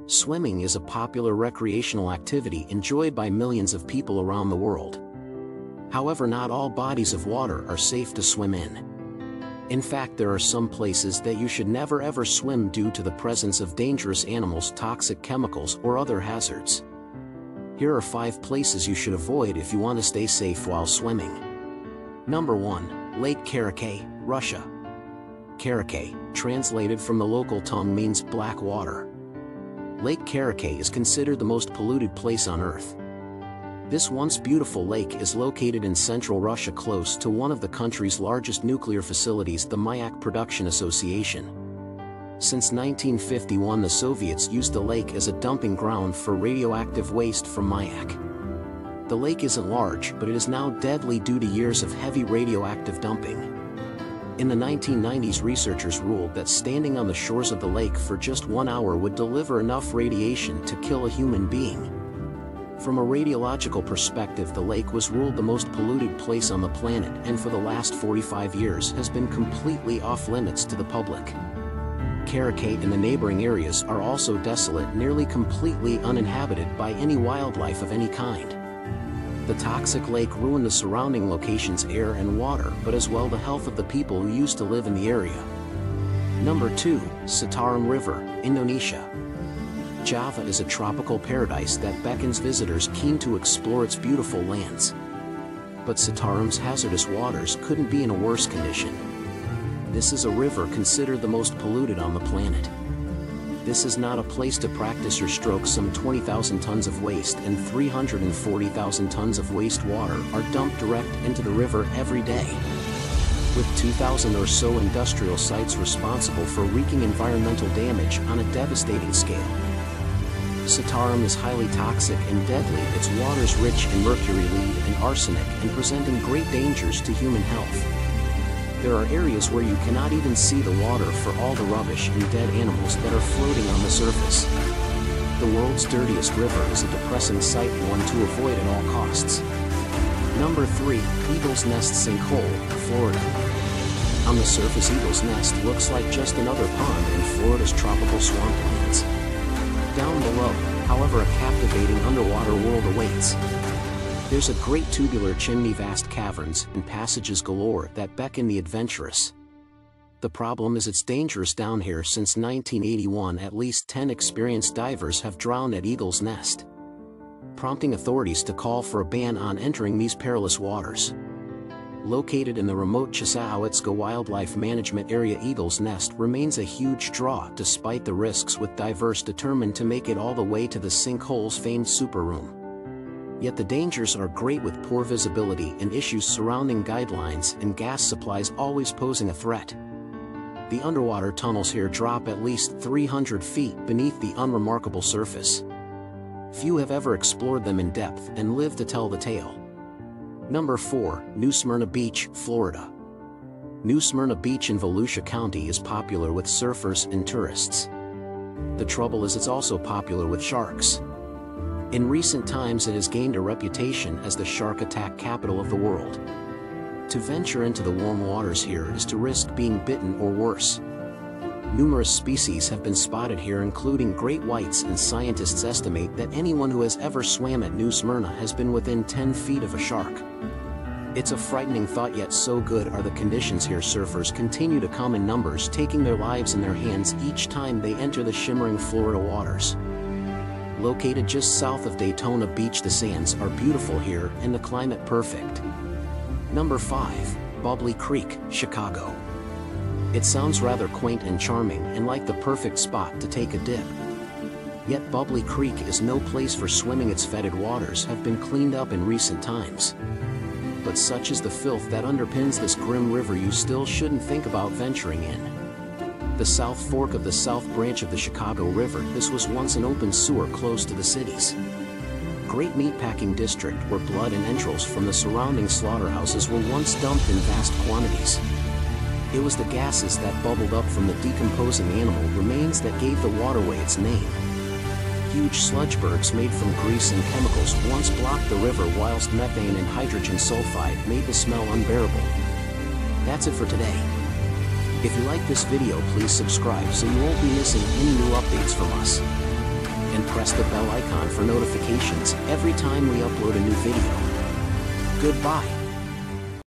Swimming is a popular recreational activity enjoyed by millions of people around the world. However, not all bodies of water are safe to swim in. In fact, there are some places that you should never ever swim due to the presence of dangerous animals, toxic chemicals, or other hazards. Here are 5 places you should avoid if you want to stay safe while swimming. Number 1. Lake Karachay, Russia. Karachay, translated from the local tongue, means black water. Lake Karachay is considered the most polluted place on Earth. This once beautiful lake is located in central Russia, close to one of the country's largest nuclear facilities, the Mayak Production Association. Since 1951, the Soviets used the lake as a dumping ground for radioactive waste from Mayak. The lake isn't large, but it is now deadly due to years of heavy radioactive dumping. In the 1990s, researchers ruled that standing on the shores of the lake for just 1 hour would deliver enough radiation to kill a human being. From a radiological perspective, the lake was ruled the most polluted place on the planet, and for the last 45 years has been completely off limits to the public. Karachay and the neighboring areas are also desolate, nearly completely uninhabited by any wildlife of any kind. The toxic lake ruined the surrounding location's air and water, but as well the health of the people who used to live in the area. Number 2. Citarum River, Indonesia. Java is a tropical paradise that beckons visitors keen to explore its beautiful lands. But Citarum's hazardous waters couldn't be in a worse condition. This is a river considered the most polluted on the planet. This is not a place to practice your strokes. Some 20,000 tons of waste and 340,000 tons of wastewater are dumped direct into the river every day, with 2,000 or so industrial sites responsible for wreaking environmental damage on a devastating scale. Citarum is highly toxic and deadly, its waters rich in mercury, lead, and arsenic, and presenting great dangers to human health. There are areas where you cannot even see the water for all the rubbish and dead animals that are floating on the surface. The world's dirtiest river is a depressing sight, one to avoid at all costs. Number 3. Eagle's Nest Sinkhole, Florida. On the surface, Eagle's Nest looks like just another pond in Florida's tropical swamplands. Down below, however, a captivating underwater world awaits. There's a great tubular chimney, vast caverns, and passages galore that beckon the adventurous. The problem is it's dangerous down here. Since 1981, at least 10 experienced divers have drowned at Eagle's Nest, prompting authorities to call for a ban on entering these perilous waters. Located in the remote Chisaoitska Wildlife Management Area, Eagle's Nest remains a huge draw despite the risks, with divers determined to make it all the way to the sinkhole's famed super room. Yet the dangers are great, with poor visibility and issues surrounding guidelines and gas supplies always posing a threat. The underwater tunnels here drop at least 300 feet beneath the unremarkable surface. Few have ever explored them in depth and live to tell the tale. Number 4. New Smyrna Beach, Florida. New Smyrna Beach in Volusia County is popular with surfers and tourists. The trouble is it's also popular with sharks. In recent times, it has gained a reputation as the shark attack capital of the world. To venture into the warm waters here is to risk being bitten or worse. Numerous species have been spotted here, including great whites, and scientists estimate that anyone who has ever swam at New Smyrna has been within 10 feet of a shark. It's a frightening thought, yet so good are the conditions here, surfers continue to come in numbers, taking their lives in their hands each time they enter the shimmering Florida waters. Located just south of Daytona Beach, the sands are beautiful here and the climate perfect. Number 5. Bubbly Creek, Chicago. It sounds rather quaint and charming, and like the perfect spot to take a dip. Yet Bubbly Creek is no place for swimming. Its fetid waters have been cleaned up in recent times. But such is the filth that underpins this grim river, you still shouldn't think about venturing in. The South Fork of the South Branch of the Chicago River, this was once an open sewer close to the city's great meatpacking district, where blood and entrails from the surrounding slaughterhouses were once dumped in vast quantities. It was the gases that bubbled up from the decomposing animal remains that gave the waterway its name. Huge sludgebergs made from grease and chemicals once blocked the river, whilst methane and hydrogen sulfide made the smell unbearable. That's it for today. If you like this video, please subscribe so you won't be missing any new updates from us. press the bell icon for notifications every time we upload a new video. Goodbye.